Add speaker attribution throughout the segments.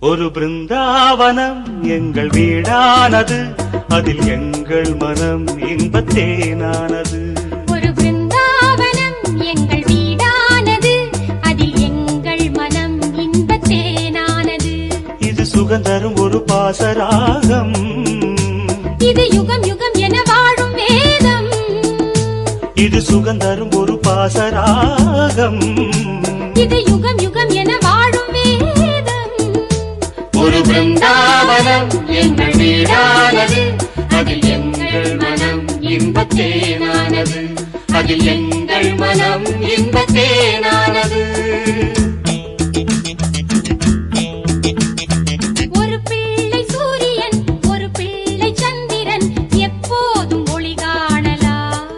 Speaker 1: ஒரு பிருந்தாவனம் எங்கள் வீடானது, அதில் எங்கள் மனம் இன்பத்தேனானது.
Speaker 2: ஒரு பிருந்தாவனம் எங்கள் வீடானது, அதில் எங்கள் மனம் இன்பத்தேனானது.
Speaker 1: இது சுகந்தரும் ஒரு பாசராகம்,
Speaker 2: இது யுகம் யுகம் என வாழும் வேதம்.
Speaker 1: இது சுகந்தரும் ஒரு பாசராகம்,
Speaker 2: இது யுகம் யுகம் என வாழும் வேதம்.
Speaker 1: ஒரு பிருந்தாவனம் எங்கள் வீடானது, அதில் எங்கள் மனம் இன்பத்தேனானது. அதில் எங்கள் மனம் இன்பத்தேனானது.
Speaker 2: ஒரு பிள்ளை சூரியன், ஒரு பிள்ளை சந்திரன், எப்போதும் ஒளி காணலாம்.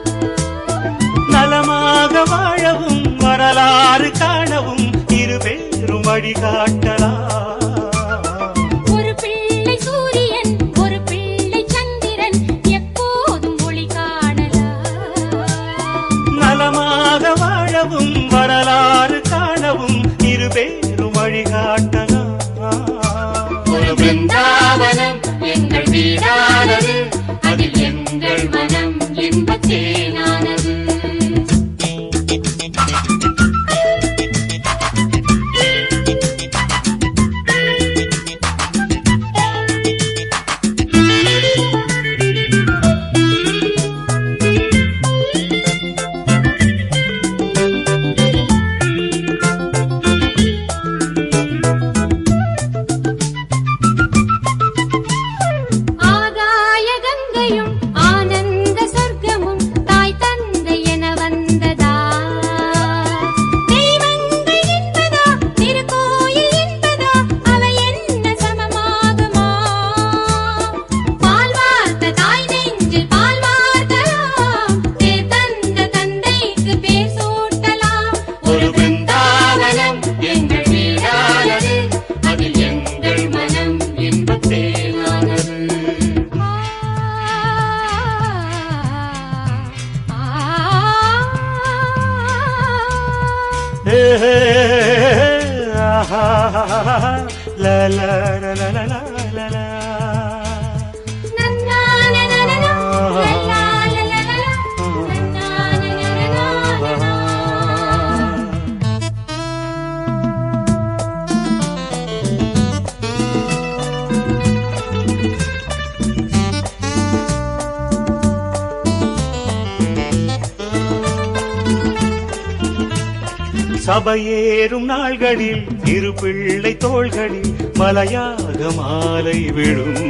Speaker 1: நலமாக வாழவும் வரலாறு காணவும் இருவேறும் வழிகாட்டலாம்.
Speaker 2: ஒரு பிள்ளை சூரியன், ஒரு பிள்ளை சந்திரன், எப்போதும் ஒளி காணலாம்.
Speaker 1: நலமாக வாழவும் வரலாறு காணவும் இருவேறும் வழிகாட்டலாம். ஒரு பிருந்தாவனம் எங்கள் வீடானது, அதில் எங்கள் மனம் இன்பத்தேனானது.
Speaker 2: ஆகாய கங்கையும் ஆனந்த சொர்க்கமும் தாய் தந்தை என வந்ததா. தெய்வங்கள் என்பதா, திருக்கோயில் என்பதா, அவை என்ன சமமாகுமா? பால் வார்த்த தாய் நெஞ்சில் பால் வார்த்தலாம், பேர் தந்த தந்தைக்கு பேர் சூட்டலாம்.
Speaker 1: ஒரு பிருந்தாவனம் எங்கள் வீடானது, அதில் எங்கள் மனம் இன்பத்தேனானது. ஹே ஹே ஆஹா லா லா லா லா லா லா லா. சபையேறும் நாள்களில் இரு பிள்ளை தோள்களில் மலையாக மாலை விழும்.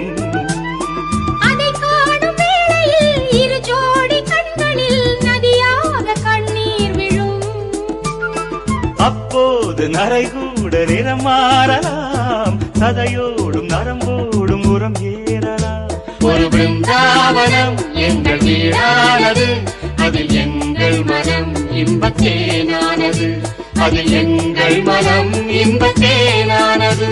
Speaker 2: அதை காணும் வேளையில் இரு ஜோடி கண்களில் நதியாக கண்ணீர் விழும்.
Speaker 1: அப்போது நரைகூட நிறம் மாறலாம், சதையோடும் நரம்போடும் உரம் ஏறலாம். ஒரு பிருந்தாவனம் எங்கள் வீடானது, அதில் எங்கள் மனம் இன்பத்தேனானது. அதில் எங்கள் மனம் இன்பத்தேனானது.